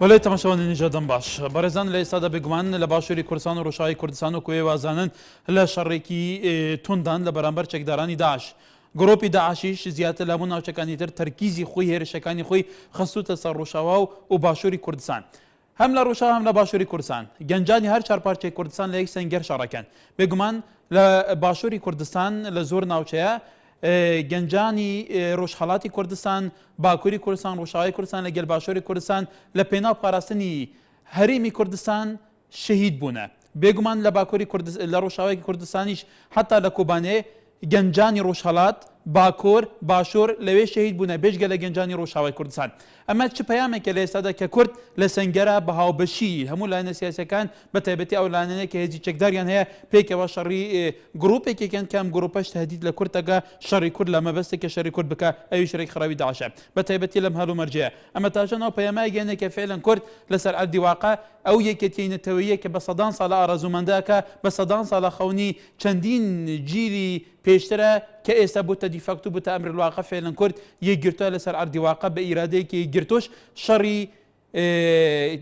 ولی تماشاوانی نجادم باش بارزان لیستادا بگمان لباشوری کردستان و روشای کردستان و کوی وازانن لشرکی توندان لبرانبر چکدارانی داعش گروپی داعشیش زیات لامون او چکانی ترکیزی خوی هرشکانی خوی خصوصا سر روشاوا و باشوری کردستان هم لروشا هم لباشوری کردستان گنجانی هر چهار پارچه کردستان لیک سنگر شارکن بگمان لباشوری کردستان لزور ناوچه گنجانی روشحالاتی کردستان باکوری کردستان روشای کردستان لگل باشوری کردستان لپینا پاراستنی هریمی کردستان شهید بونه بگمان لباکوری کردستان لروشای کردستانیش حتی لکوبانه گنجانی روشحالات باکور باشور لوی شهید بونه بیش گله گنجانی روشای کردستان اما چه پیامه که لیستاده که کرد لسنگره بهاو بشی همون لاین سیاسی کان بتایبتی او لاینه که هزی چکداریان هیا پیک و شری گروپی که کن کم گروپش تهدید لکرد تگا شری کرد لما بس که شری کرد بکا ایو شری خرابی داعشه بتایبتی لم هلو مرجع اما تاجن او پیامه گنه که فعلا کرد لسر عدی واقع او یکتین تویه که بصدان سال آرزومنده که بصدان سال خونی چندین جیلی پیشتره که استبوت دیفاکتو بوت امر الواقع فعلا کرد یگرتو لسر عدی واقع به اراده که گرتوش شری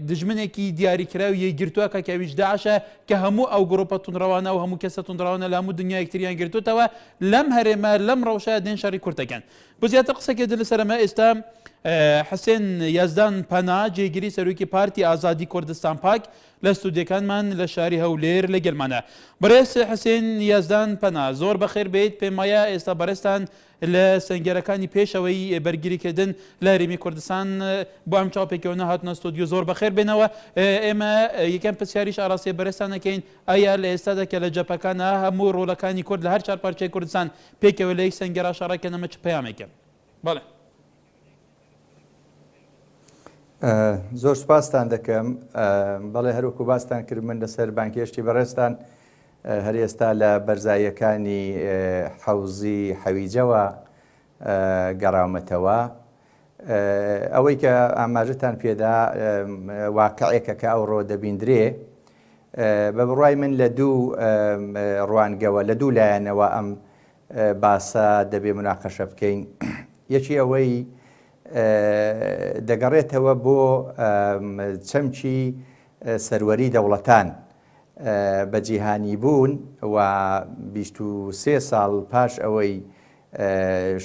دجمنه کی دیاری کراو یگرتو که ویج داعشه که همو او گروپاتون روانه و همو کساتون روانه لامو دنیا اکتریان گرتو توا لم هرما لم روشا دین شری کرتگن بزیات قصه که دل سر ما استا حسین یزدان پنا جیگری سروکی پارتی آزادی کردستان پاک لستودیکان من لشاری هولیر لگل منه برس حسین یزدان پنا زور بخیر بیت پیمایا استا برستان لسنگرکانی پیشوی برگیری کردن لریمی کردستان با ام چاپی که اونه هاتنا استودیو زور بخیر بینوا اما یکم پسیاریش آراسی برستانه که این ایا لیستاده که لجپکانه همو رولکانی کرد لهر چار پارچه کردستان پیکه ولی سنگرا شارکه نمه چه پیامه که بله زۆر سپاسان دەکەم بەڵێ هەروکو باستان کرد من لەسەر بانکێشتی بەڕێستان هەر ئێستا لە بەرزاییەکانی حەوزی حەویجەوە گەڕاومەتەوە ئەوەی کە ئاماژتان پێدا واقعێکە کە ئەوڕۆ دەبیندرێ بە بڕوای من لە دوو ڕوانگەوە لە دوو لایەنەوە ئەم باسە دەبێ مناقەشە بکەین یەکی ئەوەی دەگەڕێتەوە بۆ چەمکی سەروەری دەوڵەتان بەجیهانی بوون و 23 ساڵ پاش ئەوەی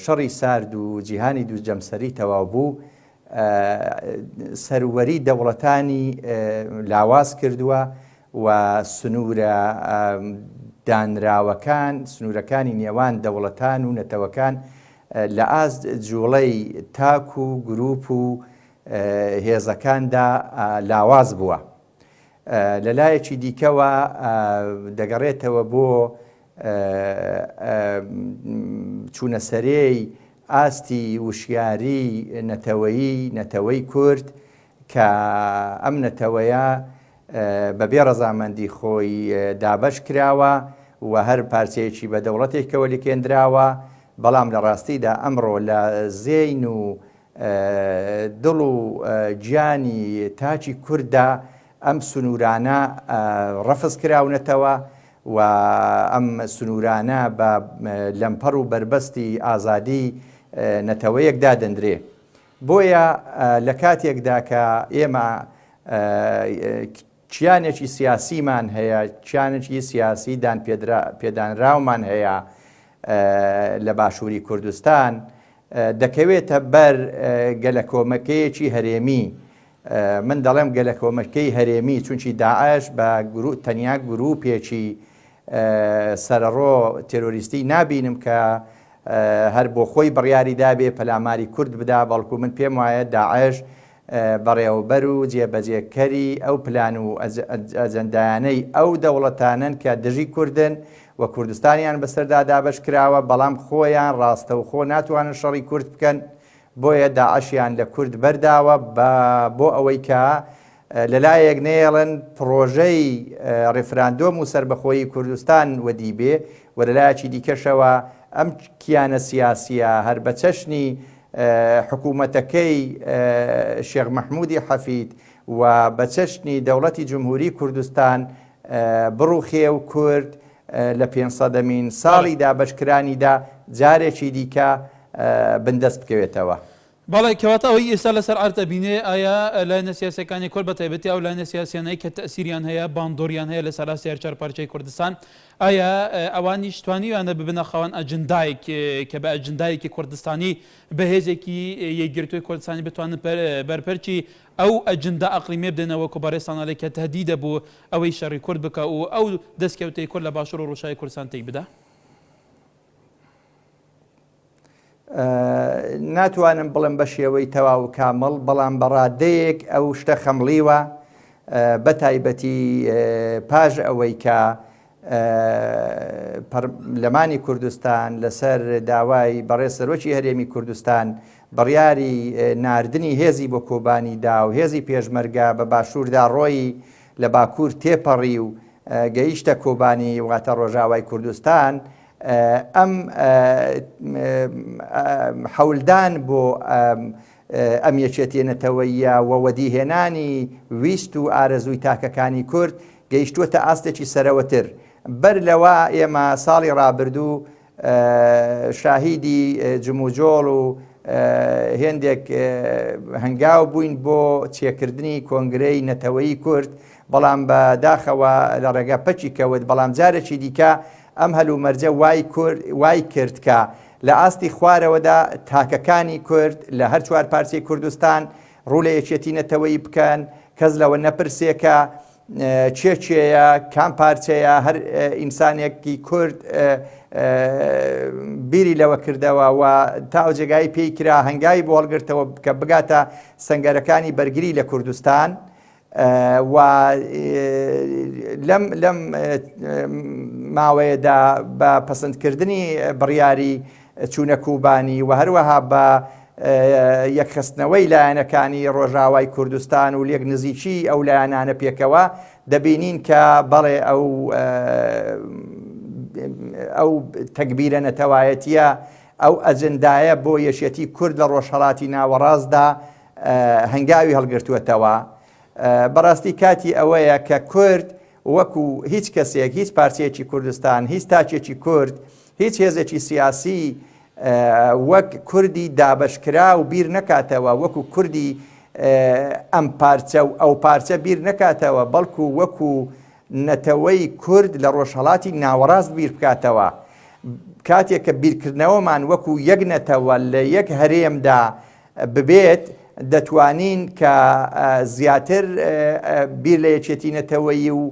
شەڕی سارد و جیهانی دوو جەمسەری تەواو بوو سەروەری دەوڵەتانی لاواز کردووە و سنوورە دانراوەکان سنوورەکانی نێوان دەوڵەتان و نەتەوەکان لە ئاست جوڵەی تاک و گروپ و هێزەکاندا لاواز بووە لە لایەکی دیکەوە دەگەڕێتەوە بۆ چوونەسەرەی ئاستی وشیاری نەتەوەی کورد کە ئەم نەتەوەیە بەبێ ڕەزامەندی خۆی دابەش کراوە و هەر پارچەیەکی بە دەوڵەتێکەوە لیکێنراوە بەڵام لە ڕاستیدا ئەمڕۆ لە زێین و دڵ و گیانی تاچی کووردا ئەم سنوورانە ڕەفز کراونەتەوە و ئەم سنوورانە بە لەمپەڕ و بربەستی ئازادی نەتەوەیەکدا دەندرێ بۆیە لە کاتێکدا کە ئێمە کیانێکی سیاسیمان هەیە کیانێکی سیاسی پێدانراومان هەیە لە باشووری کوردستان دەکەوێتە بەر گەلە کۆمەکەیەکی هەرێمی من دەڵێم گەلە کۆمەکەی هەرێمی چونکی داعش بە تەنیا گروپێکی سەرڕۆ تێرۆریستی نابینم کە هەر بۆ خۆی بڕیاری دابێ پەلاماری کورد بدا بەڵکو من پێم وایە داعش بەڕێوەبەر و جێبەجێکەری ئەو پلان و ئەجەندایانەی ئەو دەوڵەتانن کە دژی کوردن و کوردستانیان بەسەردا دابەش کراوە بەڵام خۆیان ڕاستە و خۆ ناتوانن شەڕی کورد بکەن بۆیە داعشیان لە کورد بەرداوە بۆ ئەوەی کە لەلایەک نێڵن پرۆژەی ڕێفراندۆم و سربەخۆیی کوردستان وەدی بێ و لەلایەکی دیکەشەوە ئەم کیانە سیاسیە هەر بە چەشنی حکوومەتەکەی شێخ مەحموودی حەفید و بە چەشنی دەوڵەتی جمهوری کوردستان بڕوخێ و کورد لە 500مین ساڵی دابەشکرانیدا جارێکی دیکە بندەست بکەوێتەوە بەڵێ کەواتە ئەوەی ئێستا لەسەر ئارتە بینێ ئایا لایەنە سیاسەکانی کورد بە تایبەتی ئەو لایەنە سیاسیانەی کە تەسیریان هەیە باندۆریان هەیە لەسەر سیارچار پارچەی کوردستان ئایا ئەوانیش توانیویانە ببنە خاوەن ئەجندایەک کە بە ئەجندایەکی کوردستانی بە هێزێکی یەکگرتووی کوردستانی بتوانن بەرپەرچی ئەو ئەجندا ئەقلیمێ بدەنەوە کۆبارێستانەڵێ کە تهدیدە بوو ئەوەی شەڕی کورد بکە و ئەو دەستکەوتەی کورد لە باشوور و ڕۆژاوی کوردستان تێی بدە؟ ناتوانم بڵم بە شێوەی تەواو کامەڵ بەڵام بەڕادەیەک ئەو شتە خەمڵیوە بە تایبەتی پاش ئەوەی کە پەرلەمانی کوردستان لەسەر داوای بەڕێز سەرۆکی هەرێمی کوردستان بڕیاری ناردنی هێزی بۆ کۆبانی دا و هێزی پێشمەرگە بە باشووردا ڕۆی لە باکوور تێپەڕی و گەیشتە کۆبانی واتە ڕۆژاوای کوردستان ئەم حەولدان بۆ ئەم یەکێتێنەتەوەیە و وەدیهێنانی ویست و ئارەزووی تاکەکانی کورد گەیشتووەتە ئاستێکی سەرەوەتر بەر لەوە ئێمە ساڵی ڕابردوو شاهیدی جموجۆڵ و هێندێک هەنگاو بووین بۆ چێکردنی کۆنگرەی نەتەوەیی کورد بەڵام بەداخەوە لە ڕێگە پەچی کەوت بەڵام جارێکی دیکە ئەم هەلومەرجە وای کرد کە لە ئاستی خوارەوەدا تاکەکانی کورد لە هەر چوار پارچەی کوردستان ڕوو لە یەکێتی نەتەوەیی بکەن کەس لەوە نەپرسێکە چێیە کام پارچەیە هەر ئینسانێکی کورد بیری لەوە کردەوە و تا ئەو جێگای پێی کرا هەنگاوی بۆ هەڵگرتەوە کە بگاتە سەنگەرەکانی بەرگری لە کوردستان و لەم ماوەیەدا بە پەسەندکردنی بڕیاری چوونە کوبانی و هەروەها بە یەکخستنەوەی لایەنەکانی ڕۆژاوای کوردستان و لێک نزیکی ئەو لایەنانە پێکەوە دەبینین کە بەڵێ ئەو تەکبیرە نەتەوایەتیە ئەو ئەجندایە بۆ یەشێتی کورد لە ڕۆژهەڵاتی ناوەڕاستدا هەنگاوی هەڵگرتووەتەوە. بەڕاستی کاتی ئەوەیە کە کورد وەکو هیچ کەسێک هیچ پارچەیەکی کوردستان هیچ تاچێکی کورد هیچ هێزێکی سیاسی وەک کوردی دابشکرا و بیر نەکاتەوە وەکو کوردی ئەم پارچە و ئەو پارچە بیر نەکاتەوە بەڵکو وەکو نەتەوەی کورد لە ڕۆژهەڵاتی ناوەڕاست بیر بکاتەوە کاتێک کە بیرکردنەوەمان وەکو یەک نەتەوە لە یەک هەرێمدا ببێت دەتوانین کە زیاتر بیر لە یەکێتی نەتەوەیی و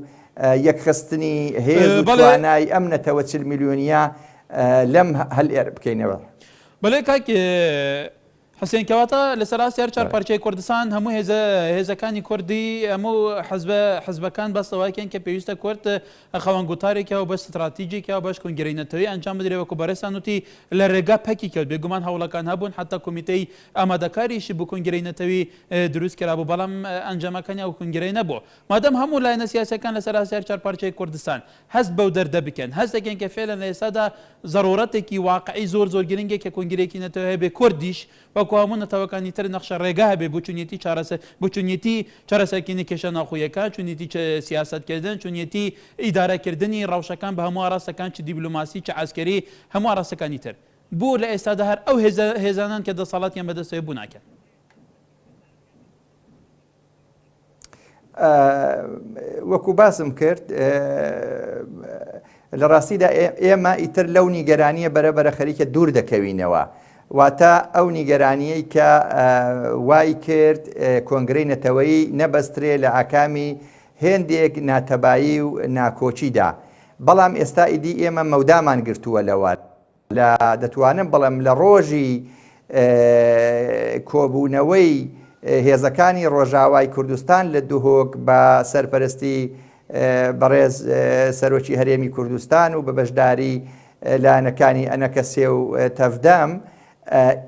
یەکخستنی هێز و توانای ئەم نەتەوە 40 میلیۆنیە لەم هەلێر بکەینەوە. بەڵێ کاک حسێن کەواتە لەسەر ئاسیار چار پارچەی کوردستان هەموو هێزەکانی کوردی هەموو حزبەکان بەستەوایکەن کە پێویستە کورد خەوەنگوتارێکەوە بە استراتیجیکەوە بەش کۆنگرەی ئەنجام بدرێ وەکو بەڕێستان وتی لە ڕێگا پەکی کەوت بێگومان هەوڵەکان هەبوون حتا کۆمیتەی ئامادەکاریشی بۆ کۆنگرەی نەتەوەی دروست کرابوو بەڵام ئەنجامەکانی ئەو کۆنگرەی نەبوو مادەم هەموو لایەنە سیاسەکان لەسەر ئاسیار چار پارچەی کوردستان هەست بەو دەردە بکەن هەست دەکەن کە فعلا لە ئێستادا ضرورەتێکی واقعی زۆر گرنگە کە کۆنگرەیەکی نەتەوە هەبێ کوردیش وەکو هەموو نەتەوەکانی تر نەخشە ڕێگا هەبێ بچونیەتی چارەسەرکردنی کێشە ناوخۆیەکە چونیەتی سیاسەتکردن چونیەتی ئیدارەکردنی ڕەوشەکان بە هەموو ئاراستەکان چ دیبلۆماسی چ عەسکەری هەموو ئاراستەکانی تر بۆ لە ئێستادا هەر ئەو هێزانان کە دەسەڵاتیان بەدەستەوە بوو ناکەن. وەکو باسم کرد لە ڕاستیدا ئێمە ئیتر لەو نیگەرانیە بەرەبەرە خەریکە دوور دەکەوینەوە واتە ئەو نیگەرانیەی کە وای کرد کۆنگرەی نەتەوەیی نەبەسترێ لە ئاکامی هێندێک ناتەبایی و ناکۆچیدا بەڵام ئێستا ئیدی ئێمە مەودامان گرتووە لەوە لە دەتوانم بەڵام لە ڕۆژی کۆبوونەوەی هێزەکانی ڕۆژاوای کوردستان لە دووهۆک بە سەرپەرستی بەڕێز سەرۆکی هەرێمی کوردستان و بە بەشداری لایەنەکانی ئەنەکەسێ و تەفدەم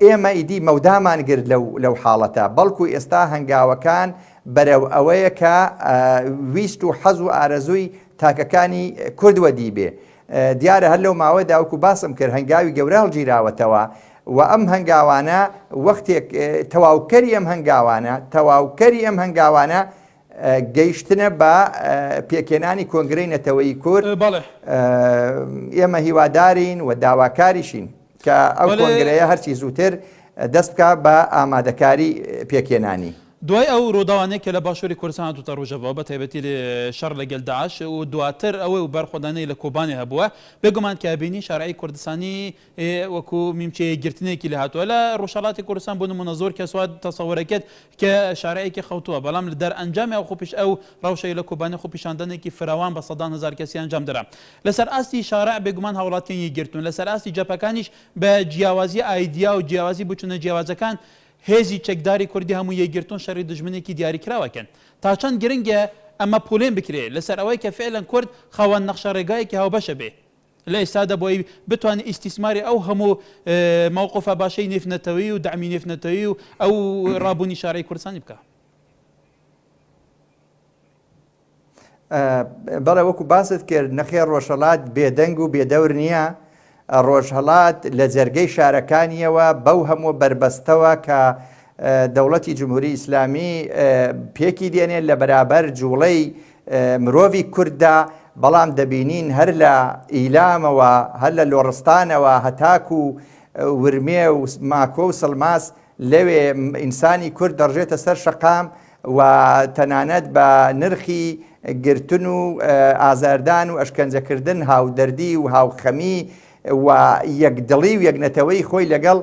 ئێمە ئیدی مەودامان گرت لەو حاڵەتە بەڵکو ئێستا هەنگاوەکان بەرەو ئەوەیە کە ویست و حەز و ئارەزووی تاکەکانی کوردوە دیبێ دیارە هەر لەو ماوەدا وەکو باسم کرد هەنگاوی گەورە هەڵگیراوەتەوە و ئەم هەنگاوانە وەختێک تەواوکەری ئەم هەنگاوانە گەیشتنە بە پێکێنانی کۆنگرەی نەتەوەیی کورد ئێمە هیوادارین و داواکاریشین کە ئەو کۆنگرەیە هەرچی زووتر دەست بکە بە ئامادەکاری پێکێنانی. دوای ئەو ڕۆداوانەیە کە لە باشووری کوردستان هاتوتە ڕۆژەوە بە تایبەتی لە شەڕ لەگەڵ داعش و دواتر ئەوەی و بەرخۆدانەی لە کۆبانێ هەبووە بێگومان کە بینی شارعی کوردستانی وەکو میمچەیە گرتنێکی لە هاتووە لە ڕۆژهەڵاتی کوردستان بۆ نمونە زۆر کەس وا تەسەوەرەکەت کە شارعێکی خەوتووە بەڵام لە دەرئەنجامی ئەو خۆپیش ئەو ڕەوشەی لە کۆبانە خۆپیشاندنێکی فراوان بە سەدان هەزار کەسی ئەنجام دەرا لەسەر ئاستی شارع بێگومان هاوڵاتیانی گرتون لەسەر ئاستی جەپەکانیش بە جیاوازی ئایدیا و جیاوازی بچونە جیاوازەکان هێزی چەکداری کوردی هەموو یەکگرتون شەڕی دژمنێکی دیاریکراوەکەن تا چەند گرنگە ئەمە پولێن بکرێت لەسەر ئەوەی کە فعلەن کورد خاوەن نەخشە ڕێگایەکی هاوبەشە بێ لە ئێستادا بۆی بتوانێت ئیسیسماری ئەو هەموو مووقفە باشەی نێفنەتەوەی و دامی نێفنەتەوەی و ئەو ڕابوونی شارەی کوردستانی بکە. بەڵێ وەکو باست کرد نەخێر ڕۆژهەڵات بێدەنگ و بێدەور نییە ڕۆژهەڵات لە جەرگەی شارەکانیەوە بەو هەموو بربەستەوە کە دەوڵەتی جمهوری ئیسلامی پێکی دێنێت لە بەرابەر جوڵەی مرۆڤی کووردا بەڵام دەبینین هەر لە ئیلامەوە هەر لە لۆڕستانەوە هەتاک و ورمێ و ماکۆ و سڵماس لەوێ ئینسانی کورد دەڕژێتە سەر شەقام و تەنانەت بە نرخی گرتن و ئازاردان و ئەشکەنجەکردن هاودەردی و هاوخەمی و یەکدڵی و یەکنەتەوەی خۆی لەگەڵ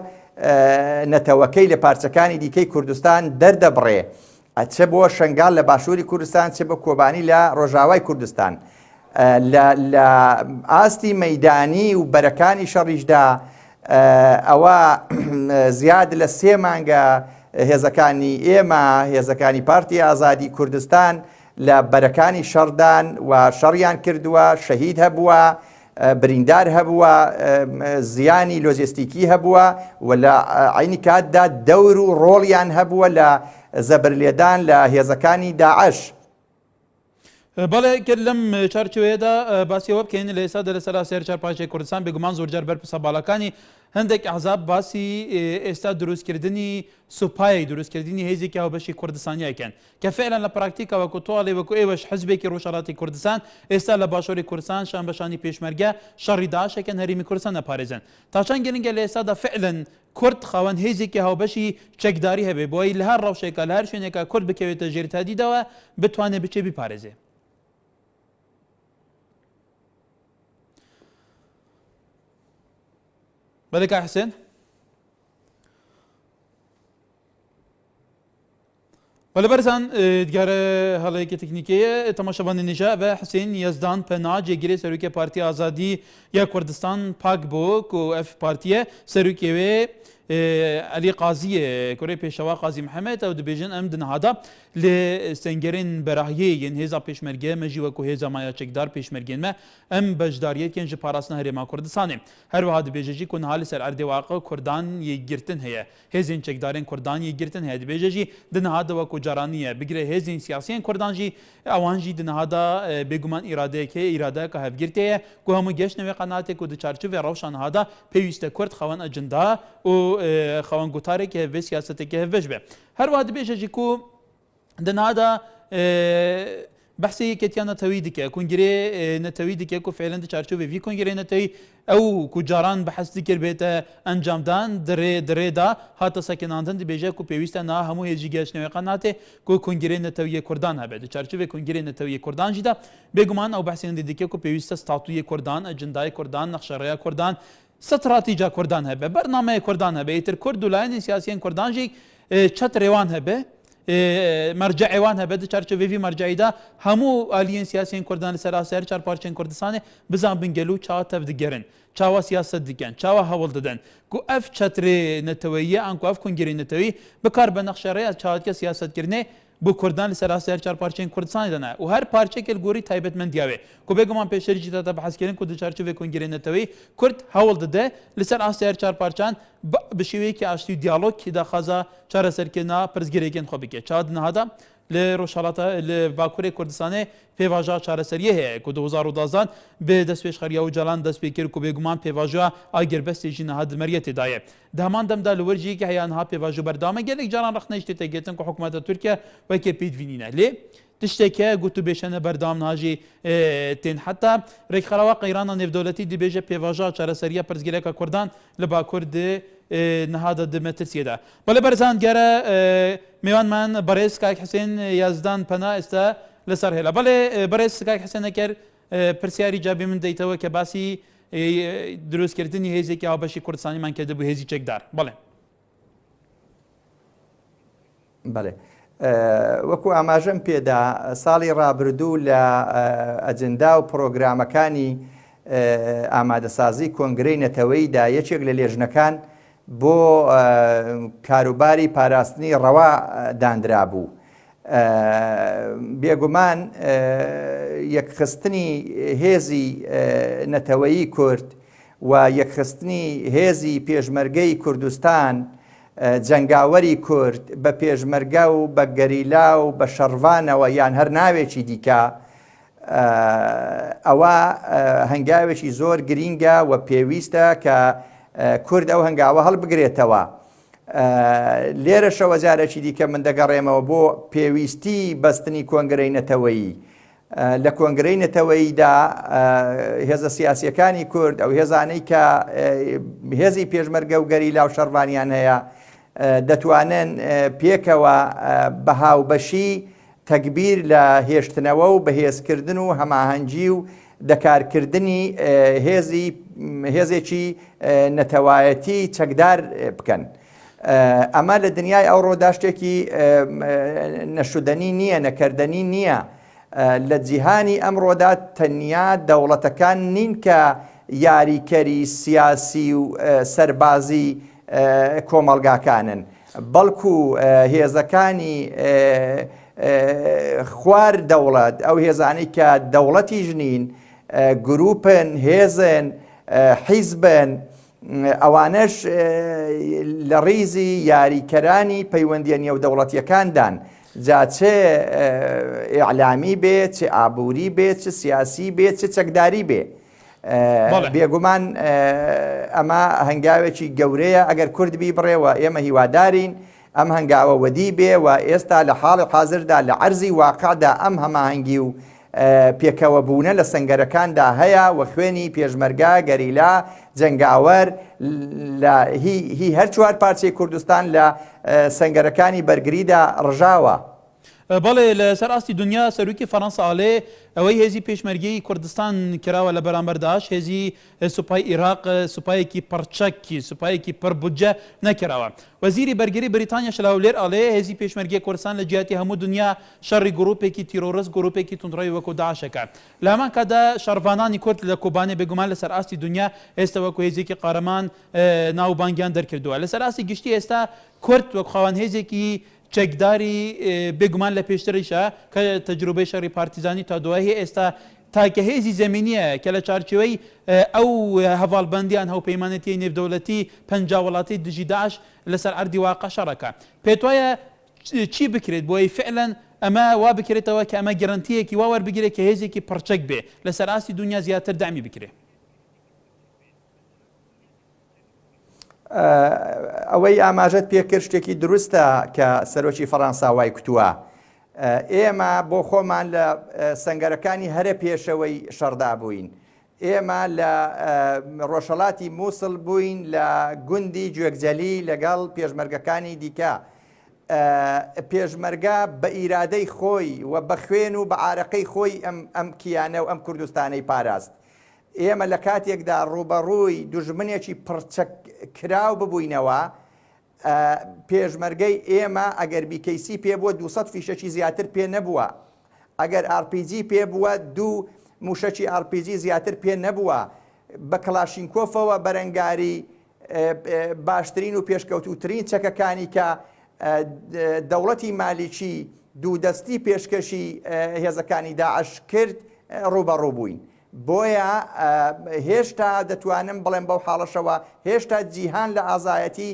نەتەوەکەی لە پارچەکانی دیکەی کوردستان دەردەبڕێ چ بۆ شنگال لە باشووری کوردستان چ بە کۆبانی لە ڕۆژاوای کوردستان لە ئاستی مەیدانی و بەرەکانی شەڕیشدا ئەوە زیاد لە 3 مانگە هێزەکانی ئێمە هێزەکانی پارتی ئازادی کوردستان لە بەرەکانی شەڕدان و شەڕیان کردووە شەهید هەبووە بریندار هەبووە زیانی لۆجستیکی هەبووە و لە عینی کاتدا دەور و ڕۆڵیان هەبووە لە زەبرلێدان لە هێزەکانی داعش. بەڵێ کرد لەم چارچوەیەدا باسیەوە بکەین لە ئێستا لەسەر سێر چارپاشی کوردستان بێگومان زۆرجار بەرپرسە باڵەکانی هەندێک ئەحزاب باسی ئێستا دروستکردنی سوپای دروستکردنی هێزێکی هاوبەشی کوردستانیەکەن کە فعلا لە پراکتیکا وەکو تۆڵێ وەکو ئێوەش حزبێکی ڕۆژهەڵاتی کوردستان ئێستا لە باشووری کوردستان شان بەشانی پێشمەرگە شەڕی داعشێکن هەرێمی کوردستان نەپارێزن تا چەند گرنگە لە ئێستادا فعلا کورد خاوەن هێزێکی هاوبەشی چەکداری هەبێ بۆی لە هەر ڕەوشێکە لە هەر شوێنێکە کورد بکەوێتە ژێر تادیدەوە بتوانێت بچێ بیپارێزێ. بەڵێ کا حسێن بەڵێ بەرزان دیارە هەڵەیەکی تکنیکەیە تەماشەبانی نێژە بە حسێن یەزدان پەنا جێگیری سەرۆکی پارتی ئازادی یا کوردستان پاک بۆک و ئەف پارتیە سەرۆکیەوێ علی قازیە کوڕی پێشەوا قازی محەممەد ئەو دەبێژن ئەم دنهادا لێ سنگەرین بەراهەیەن هێزا پێشمەرگە مەژی وەکو هێزا مایە چێکدار پێشمەرگێنمە ئەم بەشداریەکێن ji پاراستنە هەرێما کوردستانê هەروەها دەبێژەژی کو نهالی سەر ئەردێواقە کوردان یەکگرتن هەیە هێزین چێکدارên کوردان یەکگرتن هەیە دەبێژەژی دنهادا وەکو جارانیە بگرێ هێزین سیاسیên کوردان jî ئەوان jî دنهادا بێگومان ئیرادەیەکێ ئیرادەیەکە هەفگرتەیە ku hemû geştnevê qenatێک ku di çarçivê rewşan hada pêwîst kurt xewan ecenda û xewan gotarێکی hevvê siyasetekê hevveş be herwa dibêje jî ku دنهادا بحثی کتیا نتوی دکه کنگره نتوی دکه کو فعلا چارچوب وی کنگره نتوی او کو جاران بحث دکر بیت انجام دان دره دا هات سکناندن دی بیجه کو پیوسته نه همو هجی گشت نوی قناته کو کنگره نتوی کردان هبه چارچوب کنگره نتوی کردان جدا بگمان او بحثی دکه کو پیوسته ستاتوی کردان اجندای کردان نقشه‌ریا کردان استراتیجا کردان هبه برنامه کردان هبه ایتر کرد ولایت سیاسیین کردان جی چت روان هبه مرجع وان هبه چارچوبی مرجعی دا همو آلیین سیاسیین کردان سراسر چهار پارچین کردستانه بزن بنگلو چاوا تفدگرن چاوا سیاست دیگن چاوا هول دادن کو اف چتر نتویه انکو اف کنگری نتوی بکار به نقشه چاوا که سیاست کرنه bu Kurdan seraser çar parçayın Kurdistan dana و her parça kel gori taybetmend diye ku beguman peşerici de bahs kerin ku çarçı ve kongere tevi Kurd havul de liser aser çar parçan بشوی که اشتی دیالوگ کی دا خزا چاره سرکنا پرزگریکن خوبی که چاد نهادا ل روشالاتا ل باکوری کردستان پیواژا چاره سریه هه کو 2012 به دست پیش خریا و جلان دست پیکر کو بگمان پیواژا اگر بس جین هاد مریت دایه دهمان دم دا لورجی که هیان ها پیواژو بردامه گلک جلان رخ نشته تگتن کو حکومت ترکیه و که پیدوینینه لی تشتكي قلت بيشنا بردام ناجي تين حتى ريك خلاوا قيرانا نيف دولتي دي بيجا بيفاجا چارە سەریە پرزگیرێکە کوردان لە باکوور نەهادە دمەترسیەدا بەڵێ بەرزان دیارە میوانمان بەڕێز کاک حسێن یازدان پەنا ئێستا لەسەر هێلا بەڵێ بەڕێز کاک حسێنە کرد پرسیاری جابێ من دەیتەوە کە باسی دروستکردنی هێزێکی هاوبەشی کوردستانیمان کرده بوو هێزی چێکدار بەڵێ بەڵێ وەکو ئاماژەم پێدا ساڵی ڕابردوو لە ئەجندا و پرۆگرامەکانی ئامادەسازی کۆنگرەی نەتەوەییدا یەکێک لە لێژنەکان بۆ کاروباری پاراستنی ڕەوا دانرا بوو. بێگومان یەکخستنی هێزی نەتەوەیی کورد و یەکخستنی هێزی پێشمەرگەی کوردستان جەنگاوەری کورد بە پێشمەرگە و بە گەریلا و بە شەڕوانەوە یان هەر ناوێکی دیکە ئەوە هەنگاوێکی زۆر گرینگە و پێویستە کە کورد ئەو هەنگاوە هەڵبگرێتەوە. لێرەشەوە جارێکی دیکە من دەگەڕێمەوە بۆ پێویستی بەستنی کۆنگرەی نەتەوەیی. لە کۆنگرەی نەتەوەییدا هێزە سیاسیەکانی کورد ئەو هێزانەی کە هێزی پێشمەرگە و گەریلا و شەڕوانیان هەیە دەتوانن پێکەوە بە هاوبەشی تەکبیر لە هێشتنەوە و بەهێزکردن و هەماهەنگی و دەکارکردنی هێزێکی نەتەوایەتی چەکدار بکەن. ئەمە لە دنیای ئەوڕۆدا شتێکی نەشودنی نییە، نەکردنی نییە. لە جیهانی ئەمڕۆدا تەنیا دەوڵەتەکان نین کە یاریکەری سیاسی و سەربازی کۆمەڵگاکانن، بەڵکو هێزەکانی خوار دەوڵەت ئەو هێزانەی کە دەوڵەتی ژنین گروپن، هێزن، حیزبن، ئەوانەش لە ڕیزی یاریکەرانی پەیوەندیە نێو دەوڵەتیەکاندان، جا چێ ئیعلامی بێت، چ ئابووری بێت، چ سیاسی بێت، چ چەکداری بێ. بێگومان ئەمە هەنگاوێکی گەورەیە ئەگەر کورد بیبڕێەوە ئێمە هیوادارین ئەم هەنگاوە وەدی بێ و ئێستا لە حاڵی حازردا لە عەرزی واقعدا ئەم هەماهەنگی و پێکەوە بوونە لە سەنگەرەکاندا هەیە و خوێنی پێشمەرگا، گەریلا، جەنگاوەر هی هەر چوار پارچەی کوردستان لە سەنگەرەکانی بەرگریدا ڕژاوە. بەڵێ لە سەر ئاستی دنیا سەرروکی فەڕەنسا ئاڵێ ئەوەی هێزی پێشمەرگەی کوردستان کراوە لە بەرامبەر داعش، هێزی سوپای عێراق سوپایەکی پڕچەکی سوپایەکی پڕبودجە نەکراوە. وەزیری بەرگری بریتانیا شلاولێر ئاڵێ هێزی پێشمەرگەی کوردستان لە جیاتی هەموو دنیا شەڕی گروپێکی تیرۆریست گروپێکی توندڕەوی وەکو داعشەکە. لە هەمان کاتدا شەڕڤانانی کورد لە کۆبانێ بێگومان لەسەر ئاستی دنیا ئێستا وەکو هێزێکی قارەمان ناوبانگیان دەرکردووە. لەسەر ئاستی گشتی ئێستا کورد وەکو خاوەن هێزێکی چەکداری بێگومان لە پێشتریشە کە تەجروبەی شەڕی پارتیزانی تا دوای ئێستا تاکە هێزی زەمینیە کە لە چارچەوەی ئەو هەواڵبندیان هەوپەیمانەتی نێودەوڵەتی پەنجا وڵاتی دژی داعش لەسەر ئەردی واقع شەڕەکە. پێت وایە چی بکرێت بۆی فعلەن ئەمە وا بکرێتەوە کە ئەمە گەرانتیەکی وا وەربگرێت کە هێزێکی پڕچەک بێ لەسەر ئاستی دنیا زیاتر دامی بکرێت؟ ئەوەی ئاماژەت پێکرد شتێکی دروستە کە سەرۆکی فەڕەنسا وای کوتووە. ئێمە بۆ خۆمان لە سەنگەرەکانی هەرە پێشەوەی شەڕدا بووین. ئێمە لە ڕۆژهەڵاتی مووسڵ بووین لە گوندی گوێگجەلی لەگەڵ پێشمەرگەکانی دیکە. پێشمەرگە بە ئیرادەی خۆی و بە خوێن و بە عارەقەی خۆی ئەم کیانە و ئەم کوردستانەی پاراست. ئێمە لە کاتێکدا ڕوبەڕووی دوژمنێکی پڕچەک کراو ببووینەوە، پێشمەرگەی ئێمە ئەگەر بیکەیسی پێ بووە 200 فیشەکی زیاتر پێ نەبووە، ئەگەر RPG پێ بووە 2 موشەکی RPG زیاتر پێ نەبووە. بە کلاشینکۆفەوە بەرەنگاری باشترین و پێشکەوتوترین چەکەکانی کە دەوڵەتی مالیکی دوودەستی پێشکەشی هێزەکانی داعش کرد ڕوبەڕوو بووین. بۆیە هێشتا دەتوانم بڵێم بەو حاڵەشەوە هێشتا جیهان لە ئازایەتی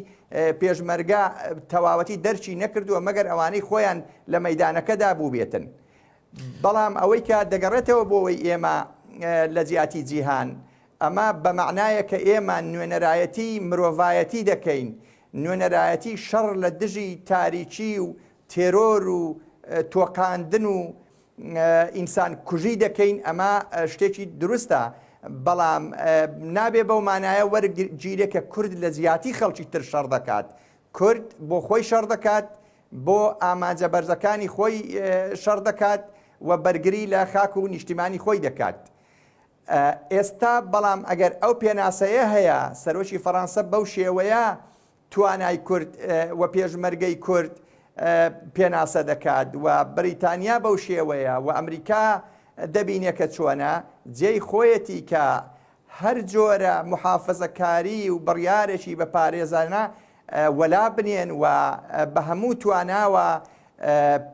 پێشمەرگە تەواوەتی دەرچی نەکردووە مەگەر ئەوانەی خۆیان لە مەیدانەکەدا بوو بێتن. بەڵام ئەوەی کە دەگەڕێتەوە بۆەوەی ئێمە لە جیاتی جیهان، ئەمە بە معنایە کە ئێمە نوێنەرایەتی مرۆڤایەتی دەکەین، نوێنەرایەتی شەڕ لە دژی تاریکی و تێرۆر و تۆقاندن و ئینسان کوژی دەکەین. ئەمە شتێکی دروستە، بەڵام نابێ بەو مانایە وەرگیرێکە کورد لە زیاتی خەڵکی تر شەڕ دەکات کورد بۆ خۆی شەڕ دەکات بۆ ئامانجە بەرزەکانی خۆی شەڕ دەکات و بەرگری لە خاک و نیشتیمانی خۆی دەکات ئێستا بەڵام ئەگەر ئەو پێناسەیە هەیە سەرۆکی فەڕەنسا بەو شێوەیە توانای کورد و پێشمەرگەی کورد پێناسە دەکات و بریتانیا بەو شێوەیە و ئەمریکا دەبینێ کە چۆنە جێی خۆیەتی کە هەر جۆرە محافەزەکاری و بڕیارێکی بە پارێزانە وەلا بنێن و بە هەموو تواناوە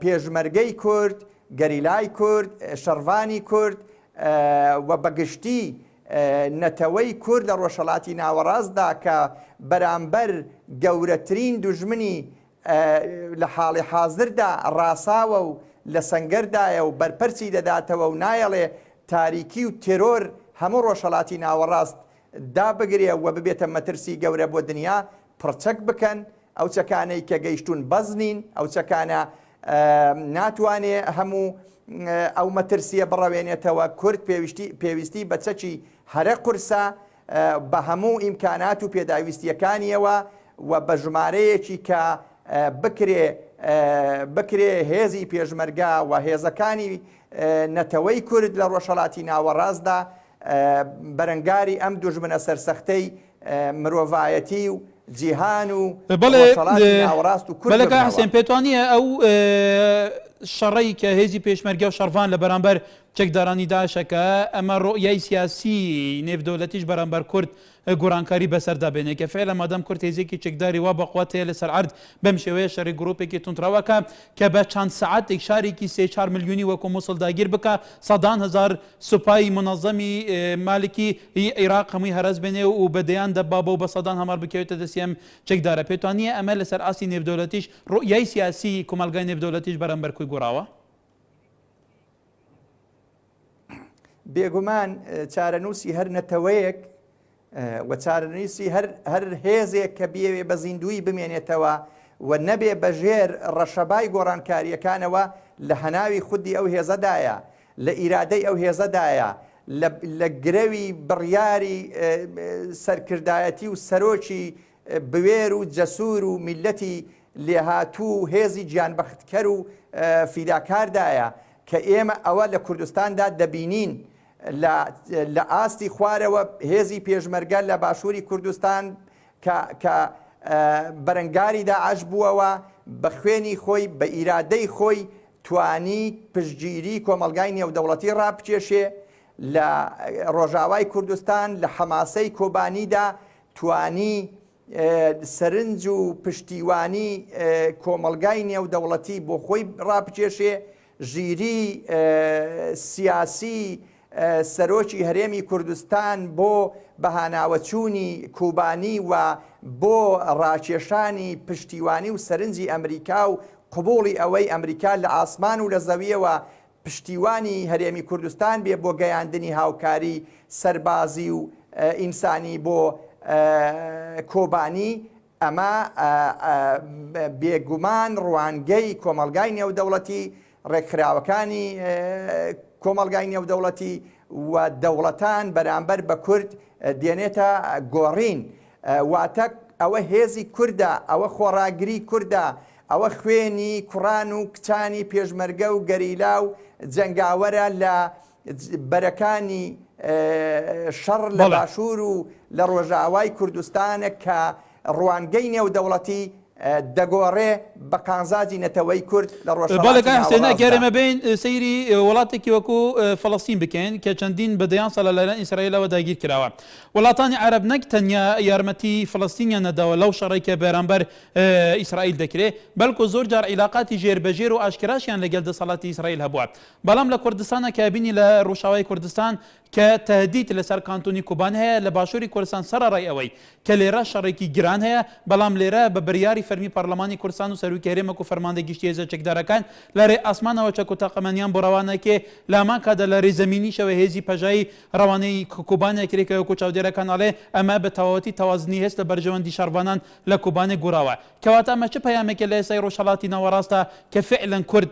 پێشمەرگەی کورد گەریلای کورد شەڕوانی کورد و بەگشتی نەتەوەی کورد لە ڕۆژهەڵاتی ناوەڕاستدا کە بەرامبەر گەورەترین دوژمنی لە حاڵی حازردا ڕاساوە و لە سەنگەردایە و بەرپەرچی دەداتەوە و نایەڵێ تاریکی و تێرۆر هەموو ڕۆژهەڵاتی ناوەڕاست دابگرێ و ببێتە مەترسی گەورە بۆ دنیا پڕچەک بکەن ئەو چەکانەی کە گەیشتون بەزنین ئەو چەکانە ناتوانێ هەموو ئەو مەترسیە بڕەوێنێتەوە کورد پێویستی بە چەکی هەرە قورسە بە هەموو ئیمکانات و پێداویستیەکانیەوە و بە ژمارەیەکی کە بکرێ هێزی پێشمەرگا و هێزەکانی نەتەوەی کورد لە ڕۆژهەڵاتی ناوەڕاستدا بەرەنگاری ئەم دوژمنە سەرسەختەی مرۆڤایەتی و جیهان و ناوەڕاست و کورد بەڵێ حسێن پێتوانیە ئەو شەڕەی کە هێزی پێشمەرگە و شەڕوان لە بەرامبەر چەکدارانی داعشەکە ئەمە ڕۆیای سیاسی نێودەوڵەتیش بەرامبەر کورد گۆڕانکاری بەسەردا بێنێ کە فعلا مادام کورد هێزێکی چەکداری وا بەقوات هەیە لەسەر عرض بەم شێوەیە شەڕی گرۆپێکی تونتراوەکە کە بە چەند سەعاتێک شارێکی 3-4 ملیۆنی وەکو مووسڵ داگیر بکە 100,000 سوپای منەظەمی مالکی عێراق هەمووی هەرەس بێنێ و بەدەیان دەبا بە و بە 100 هەمار بکەوێتە دەستیەم چەکدارە پێتوانیە ئەمە لەسەر ئاسی نێودەوڵەتیش ڕۆیای سیاسی کۆمەلگای نێودەوڵەتیش بەرامبەر کوی گۆڕاوە بێگومان چارەنووسی هەر نەتەوەیەک و چارەنووسی هەر هێزێک کە بێوێ بە زیندوی بمێنێتەوە و نەبێ بەژێر ڕەشەبای گۆڕانکاریەکانەوە لە هەناوی خودی ئەو هێزەدایە لە ئیرادەی ئەو هێزەدایە لە گرەوی بڕیاری سەرکردایەتی و سەرۆکی بوێر و جەسوور و میلەتی لێهاتوو هێزی گیانبەختکەر و فیداکاردایە کە ئێمە ئەوە لە کوردستاندا دەبینین لە ئاستی خوارەوە هێزی پێشمەرگە لە باشووری کوردستان کە بەرەنگاری داعش بووەوە بە خوێنی خۆی بە ئیرادەی خۆی توانی پشتگیری کۆمەلگای نێودەوڵەتی ڕابچێشێ لە ڕۆژاوای کوردستان لە حەماسەی کۆبانیدا توانی سەرنج و پشتیوانی کۆمەلگای نێودەوڵەتی بۆ خۆی ڕابچێشێ ژیری سیاسی سەرۆکی هەرێمی کوردستان بۆ بەهاناوەچوونی کوبانی و بۆ ڕاکێشانی پشتیوانی و سەرنجی ئەمریکا و قبوڵی ئەوەی ئەمریکا لە ئاسمان و لە زەویەوە پشتیوانی هەرێمی کوردستان بێ بۆ گەیاندنی هاوکاری سەربازی و ئینسانی بۆ کۆبانی ئەمە بێگومان ڕوانگەی کۆمەلگای نێودەوڵەتی ڕێکخراوەکانی کۆمەلگای نێودەوڵەتی و دەوڵەتان بەرامبەر بە کورد دێنێتە گۆڕین واتە ئەوە هێزی کووردە ئەوە خۆڕاگری کووردە ئەوە خوێنی کوڕان و کچانی پێشمەرگە و گەریلا و جەنگاوەرە لە بەرەکانی شەڕ لە باشوور و لە ڕۆژاوای کوردستانە کە ڕوانگەی نێودەوڵەتی دەگۆڕێ بە قانزاجی نەتەوەی کورد لە ڕۆژهێنا گەرمە بین سەیری وڵاتێکی وەکو فەڵەستین بکەین کە چەندین بەدەیان ساڵە لەلایەن ئیسرائیلەوە داگیر کراوە وڵاتانی عەرەب نەک تەنیا یارمەتی فەڵەستینیان نەداوە لەو شەڕێک کە بەرامبەر ئیسرائیل دەکرێت بەڵکو زۆر جار عیلاقاتی ژێربەژێر و ئاشکراشیان لەگەڵ دەسەڵاتی ئیسرائیل هەبووە بەڵام لە کوردستانە کە بینی لە ڕۆژاوای کوردستان کە تهدید لەسەر کانتۆنی کوبان هەیە لە باشووری کوردستان سەرڕای ئەوەی کە لێرە شەڕێکی گران هەیە بەڵام لێرە بە بڕیاری فەرمی پەرلەمانی کوردستان و سەرۆکی هەرێمەک و فەرماندەی گشتی هێزە چەکدارەکان لەرێ ئاسمانەوە چەک و تاقەمەنیان بۆ ڕەوانەکێ لامان کاتە لە ڕێزەمینیشەوە هێزی پەژایی ڕەوانەی کوبانێ کرێکە وەکو چاودێرەکان ئاڵێ ئەمە بە تەواوەتی تەوازنی هێست لە بەرژەوەندی شەڕوانان لە کوبانێ گۆڕاوە کەواتە ئەمە چ پەیامێکە لە ئێستای ڕۆژهەڵاتی ناوەڕاستە کە فعلەن کورد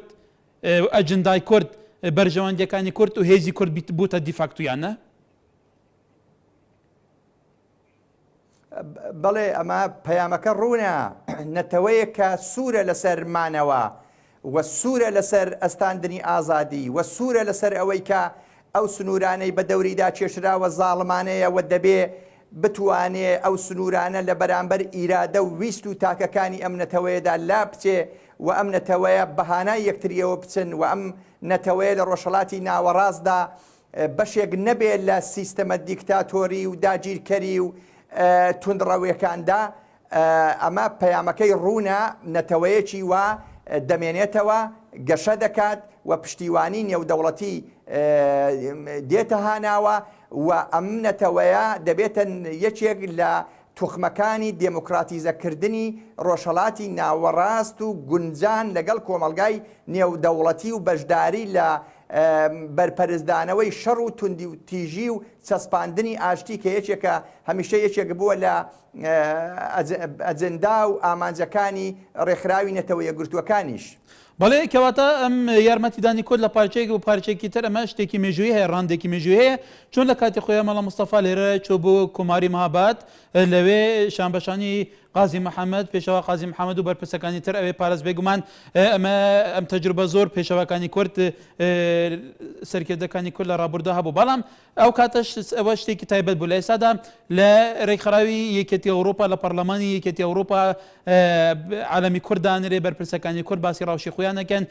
ئەجندای کورد بەرژەوەندیەکانی کورد و هێزی کورد بووتە دیفاکتویانە بەڵێ ئەمە پەیامەکە ڕوونە نەتەوەیە کە سوورە لەسەر مانەوە وە سوورە لەسەر ئەستاندنی ئازادی وە سوورە لەسەر ئەوەی کە ئەو سنوورانەی بە دەوریدا چێشراوە زاڵمانەیە و دەبێ بتوانێ ئەو سنوورانە لە بەرامبەر ئیرادە و ویست و تاکەکانی ئەم نەتەوەیەدا لا بچێ و ئەم نەتەوەیە بەهانای یەکتریەوە بچن و ئەم نەتەوەیە لە ڕۆژهەڵاتی ناوەڕاستدا بەشێک نەبێت لە سیستەمە دیکتاتۆری و داگیرکەری و توندڕەویەکاندا ئەمە پەیامەکەی ڕوونە نەتەوەیەکی وە دەمێنێتەوە گەشە دەکات و پشتیوانی نێودەوڵەتی دێتە هاناوە و ئەم نەتەوەیە دەبێتە یەکێک لە توخمەکانی دێموکراتیزەکردنی ڕۆژهەڵاتی ناوەڕاست و گونجان لەگەڵ کۆمەلگای نێودەوڵەتی و بەشداری لە بەرپەرزدانەوەی شەڕ و توندی و تیژی و چەسپاندنی ئاشتی کە یەکێکە هەمیشە یەکێک بووە لە ئەجەندا و ئامانجەکانی ڕێکخراوی نەتەوە یەکگرتووەکانیش. بەڵێ کەواتە ئەم یارمەتیدانی کورد لە پارچەیەک و پارچێکی تر ئەمە شتێکی مێژووی هەیە ڕاندێکی مێژووی هەیە چۆن لە کاتی خۆیان مەڵە مستەفا لێرە چۆ بۆ کۆماری مەهاباد لەوێ شانبەشانی قازی محەممەد پێشەوە قازی محەممەد و بەرپرسەکانی تر ئەوێ پارێز بێگومان ئەم تەجروبە زۆر پێشەوەکانی کورد سەرکردەکانی کورد لە ڕابردە هەبوو بەڵام ئەو کاتەش ئەوە شتێکی تایبەت بوو لە ئێستادا لە ڕێکخراوی یەکێتی ئەوروپا لە پەرلەمانی یەکێتی ئەوروپا عالەمی کورددانرێ بەرپرسەکانی کورد باسی ڕاوشی خۆیانەکەن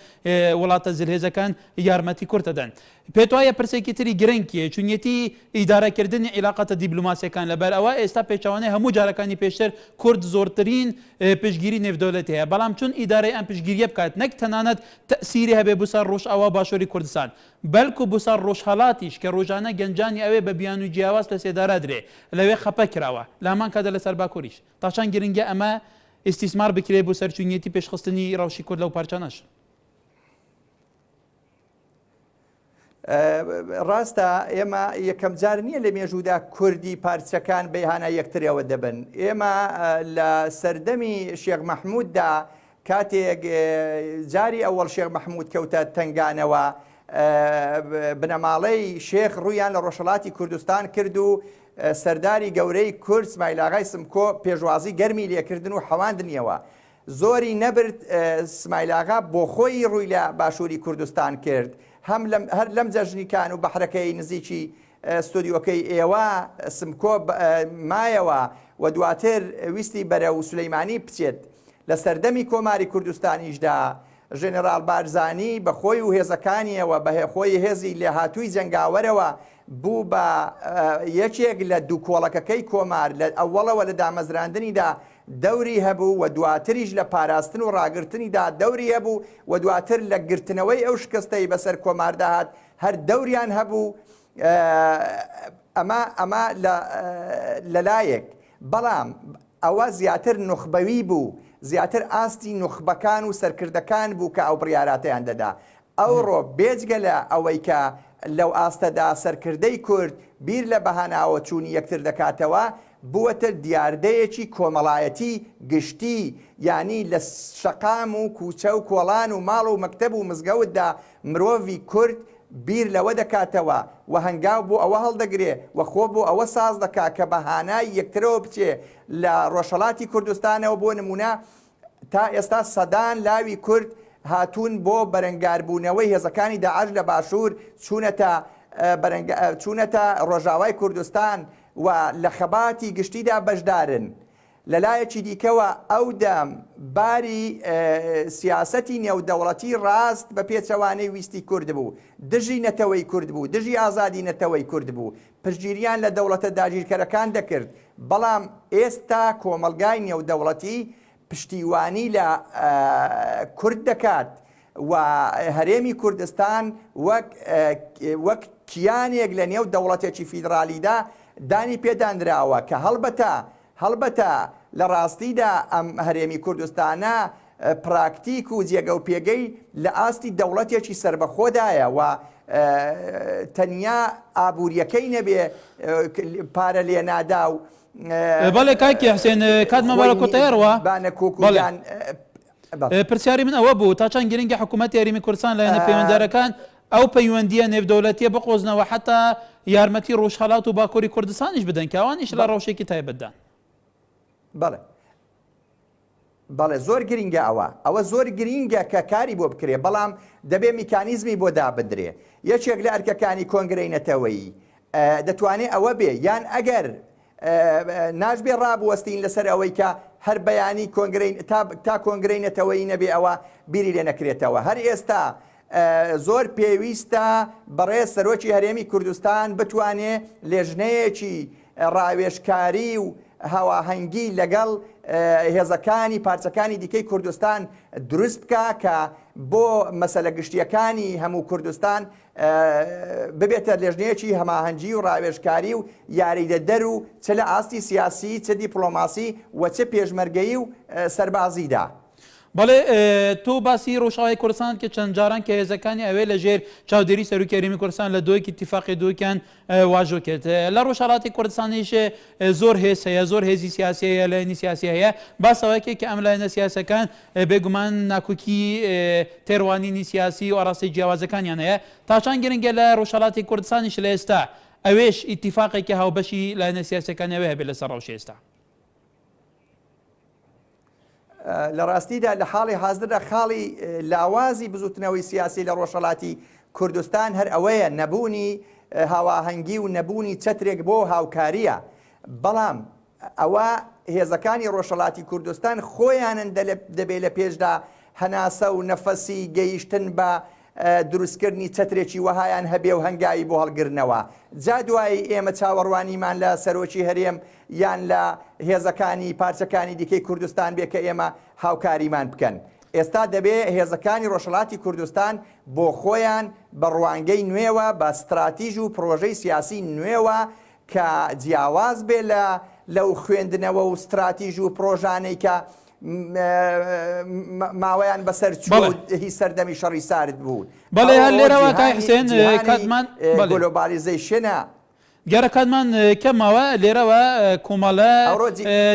وڵاتە زلهێزەکان یارمەتی کورد دەدەن پێت وایە پرسێکی تری گرنگیە چونیەتی ئیدارەکردنی عیلاقەتە دیبلوماسیەکان لەبەر ئەوە ئێستا پێچوانەی هەموو جارەکانی پێشتر کورد زۆرترین پشگیری نێودەوڵەتی هەیە بەڵام چون ئیدارەی ئەم پشگیریە بکات نەک تەنانەت تەسیری هەبێ بوسەر ڕۆژئاوا باشووری کوردستان بەلکو بوسەر ڕۆژهەڵاتیش کە ڕۆژانە گەنجانی ئەوێ بە بیان و جیاواز لە سێدارا درێ لەوێ خەپە کراوە لە هەمان کاتە لەسەر باکووریش تاچان گرنگە ئەمە ئیسیسمار بکرێ بۆ سەرچوونیەتی پێشخستنی ڕەوشی کورد لەو پارچانەش. ڕاستە ئێمە یەکەم جار نییە لە مێژوودا کوردی پارچەکان بەیهانە یەکترەوە دەبن ئێمە لە سەردەمی شێخ مەحمووددا کاتێک جاری ئەوەڵ شێخ مەحموود کەوتە تنگانەوە بنەماڵەی شێخ ڕوویان لە ڕۆژهەڵاتی کوردستان کرد و سەرداری گەورەی کورد اسماعیل ئاغای سمکۆ پێشوازی گەرمی لێکردن و حەواندنیەوە زۆری نەبرد اسماعیل ئاغا بۆ خۆی ڕووی لە باشووری کوردستان کرد هەر لەم جەژنیکان و بەحرەکەی نزیکی ستۆدیۆکەی ئێوە سمکۆ مایەوە و دواتر ویستی بەرە و سولەیمانی بچێت لە سەردەمی کۆماری کوردستانیشدا ژێنێرال بارزانی بە خۆی و هێزەکانیەوە بە خۆی هێزی لێهاتووی جەنگاوەرەوە بوو بە یەکێک لە دوو کۆڵەکەکەی کۆمار لە ئەوەڵەوە لە دامەزراندنیدا دەوری هەبوو و دواتریش لە پاراستن و ڕاگررتنیدا دەوری هەبوو و دواتر لە گرتنەوەی ئەو شکستەی بەسەر کۆمارداهات هەر دەوریان هەبوو ئەمە لەلایەک بەڵام ئەوە زیاتر نوخبەوی بوو زیاتر ئاستی نوخبەکان و سەرکردەکان بوو کە ئەو بڕیاراتیان دەدا ئەوڕۆ بێجگە لە ئەوەی کە لەو ئاستەدا سەرکردەی کورد بیر لە بەهاناوە چوونی یەکتر دەکاتەوە بووەتە دیاردەیەکی کۆمەڵایەتی گشتی یعنی لە شەقام و کوچە و کۆڵان و ماڵ و مەکتەب و مزگەوتدا مرۆڤی کورد بیر لەوە دەکاتەوە و هەنگاو بۆ ئەوە هەڵدەگرێ و خۆ بۆ ئەوە ساز دەکات کە بەهانای یەکترەوە بچێ لە ڕۆژهەڵاتی کوردستانەوە بۆ نمونە تا ئێستا سەدان لاوی کورد هاتوون بۆ بەرەنگاربوونەوەی هێزەکانی داعش لە باشوور چوونەتە ڕۆژاوای کوردستان و لە خەباتی گشتیدا بەشدارن لەلایەکی دیکەوە ئەودەم باری سیاسەتی نێودەوڵەتی ڕاست بە پێچەوانەی ویستی کورد بوو دژی نەتەوەی کورد بوو دژی ئازادی نەتەوەی کورد بوو پشگیریان لە دەوڵەتە داگیرکەرەکان دەکرد بەڵام ئێستا کۆمەلگای نێودەوڵەتی پشتیوانی لە کورد دەکات و هەرێمی کوردستان وەک کیانێک لە نێو دەوڵەتێکی فیدرالیدا دانی پێدانراوە کە هەڵبەتە لە ڕاستیدا ئەم هەرێمی کوردستانە پراکتیک و جێگە و پێگەی لە ئاستی دەوڵەتێکی سربەخۆدایە و تەنیا ئابوووریەکەی نەبێ پارە لێ نادا و بەڵێ کاکی حسێن کاتمەوەرە کۆتەیەڕوە پرسیاری من ئەوە بوو تا چەند گرنگی حکوومەت یاریمی کوردستان لایەنە پەیوەنددارەکان ئەو پەیوەندیە نێودەوڵەتیە بقۆزنەوە حتا یارمەتی ڕۆژهەڵات و باکووری کوردستانیش بدەن کە ئەوانیش لە ڕەوشێکی تایبەتدان بەڵێ زۆر گرینگە ئەوە زۆر گرینگە کە کاری بۆ بکرێ بەڵام دەبێ میکانیزمی بۆ دابدرێ یەکێک لە ئەرکەکانی کۆنگرەی نەتەوەیی دەتوانێت ئەوە بێ یان ئەگەر ناژبێ ڕابوەستین لەسەر ئەوەی کە هەر بەیانی تا کۆنگرەی نەتەوەیی نەبێ ئەوە بیری لێ نەکرێتەوە هەر ئێستا زۆر پێویستە بەڕێز سەرۆکی هەرێمی کوردستان بتوانێ لێژنەیەکی ڕاوێژکاری و هەواهەنگی لەگەڵ هێزەکانی پارچەکانی دیکەی کوردستان دروست بکە کە بۆ مەسەلە گشتیەکانی هەموو کوردستان ببێتە لێژنەیەکی هەماهەنگی و ڕاوێژکاری و یاریدەدەر و چ لە ئاستی سیاسی چ دیپلۆماسی و چه پێشمەرگەیی و سەربازیدا. بەڵێ تۆ باسی ڕۆژاوای کوردستان کە چەند جاران کە هێزەکانی ئەوێ لە ژێر چاودێری سەرۆکی هەرێمی کوردستان لە دوایەکی اتفاقی دووکیان واژۆ کرد لە ڕۆژهەڵاتی کوردستانیش زۆر هێز هەیە زۆر هێزی سیاسی هەیە لایەنی سیاسی هەیە باسەوەیەکێ کە ئەم لایەنە سیاسەکان بێگومان ناکۆکی تێڕوانینی سیاسی و ئاڕاستی جیاوازەکانیان هەیە تا چەند گرنگە لە ڕۆژهەڵاتی کوردستانیش لە ئێستا ئەوێش ئیتیفاقێکی هاوبەشی لایەنە سیاسەکان ئەوێ هەبێت لەسەر ڕەوشی ئێستا. لە ڕاستیدا لە حاڵی حازردا خاڵی لاوازی بزوتنەوەی سیاسی لە ڕۆژهەڵاتی کوردستان هەر ئەوەیە نەبوونی هاواهەنگی و نەبوونی چەترێک بۆ هاوکاریە بەڵام ئەوە هێزەکانی ڕۆژهەڵاتی کوردستان خۆیانن دەبێت لە پێشدا هەناسە و نەفەسی گەیشتن بە دروستکردنی چەترێکی وەهایان هەبێ و هەنگایی بۆ هەڵگرنەوە جا دوایی ئێمە چاوەڕوانیمان لە سەرۆکی هەرێم یان لە هێزەکانی پارچەکانی دیکەی کوردستان بێ کە ئێمە هاوکاریمان بکەن ئێستا دەبێ هێزەکانی ڕۆژهەڵاتی کوردستان بۆ خۆیان بە ڕوانگەی نوێوە بە ستراتیژ و پرۆژەی سیاسی نوێوە کە جیاواز بێ لەو خوێندنەوە و ستراتیژ و پرۆژانەی کە ماوەیان بەسەر هی سەردەمی شەڕی سارد بوو بەڵێ هەر لێرەوە کای حسێن کاتمان گلۆبالیزەیشنە گەرە کاتمان کەمەوە لێرەوە کۆمەڵە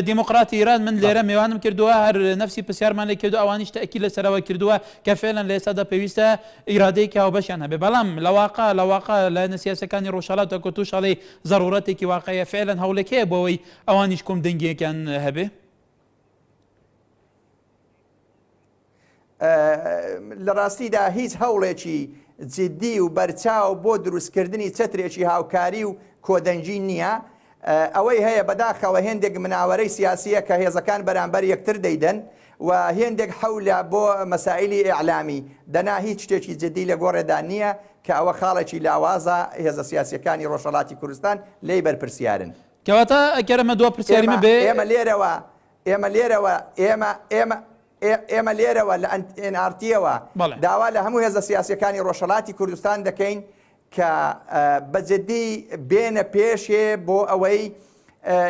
دیموقراتی ایران من لێرە میوانم کردووە هەر نفسی پرسیارمان لێ کردو ئەوانیش تەکی لەسەرەوە کردووە کە فعلا لە ئێستادا پێویستە ئیرادەیەکی هاوبەشیان هەبێ بەڵام لەواقع لە سیاسەکانی ڕۆژهەڵات کە توش هەڵێ ضرورەتێکی واقعیە فعلا هەوڵێکەیە بۆ ئەوەی ئەوانیش کۆم دەنگیەکیان هەبێ لە ڕاستیدا هیچ هەوڵێکی جددی و بەرچاو بۆ دروستکردنی چەترێکی هاوکاری و کۆدەنجی نییە ئەوەی هەیە بەداخەوە هێندێک مناوەرەی سیاسیە کە هێزەکان بەرامبەر یەکتر دەیدەن و هێندێک حەولە بۆ مەسائلی ئیعلامی دەنا هیچ شتێکی جددی لە گۆڕێدا نییە کە ئەوە خاڵێکی لاوازە هێزە سیاسیەکانی ڕۆژهەڵاتی کوردستان لێی بەرپرسیارن کەواتە ئەگەرمە دووە پرسیاریمە بێ ئێمە لێرەوە لە NRTەوە داوا لە هەموو هێزە سیاسیەکانی ڕۆژهەڵاتی کوردستان دەکەین کە بەجددی بێنە پێشێ بۆ ئەوەی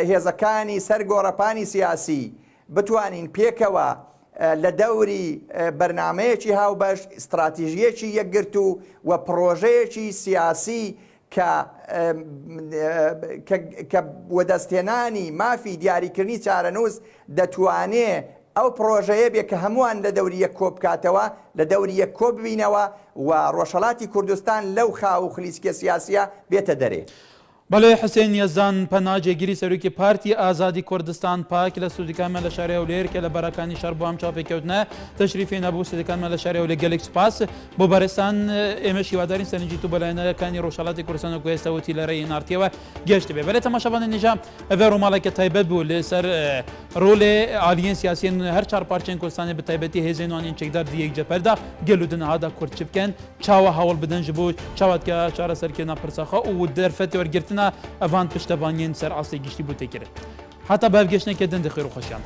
هێزەکانی سەرگۆڕەپانی سیاسی بتوانین پێکەوە لە دەوری بەرنامەیەکی هاوبەش استراتیژیەکی یەکگرت و پرۆژەیەکی سیاسی کە وەدەستێنانی مافی دیاریکردنی چارەنووس دەتوانێت ئەو پرۆژەیە بێ کە هەمووان لە دەوری یەک کۆ بکاتەوە لە دەوری یەک کۆ ببینەوە و ڕۆژهەڵاتی کوردستان لەو خاو و خلیسکە سیاسیە بێتە دەرێ. بەڵێ حسێن یەزدان پەناجێگیری سەرۆکی پارتی ئازادی کوردستان پاک لە سوودەکانمە لە شارێ هەولێر کە لە بەرەکانی شەڕ بۆ ئەم چاپێککەوتنە تەشریفی نەبوو سوودەکانمە لە شارێ هەولێر گەلێک سوپاس بۆ بەرزستان ئێمە شیوادارین سەرنجی و بەلایەنەکانی ڕۆژهەڵاتی کوردستان و گوێستەوەتی لە ڕێی NRTەوە گەشت بێ بەلێ تەماشەبان نیژام ئەڤێ ڕۆماڵێکە تایبەت بوو لەسەر ڕۆلێ عالیەن سیاسیین هەر چار پارچەیەن کوردستانی بە تایبەتی هێزێنوانین چێکدار دیەک جەپەردا گەل و دنەهادا کورد چ بکەن چاوە هەوڵ بدەن ji بۆ چاواتکە چارەسەرکردنا پرسەخە و دەرفەتی وەرگرتنا ئەڤان پشتەبانیان سەر ئاستی گشتی بوو تێکرێت هەتا بەفگەشتێکە دەن دەخێر و خۆشیان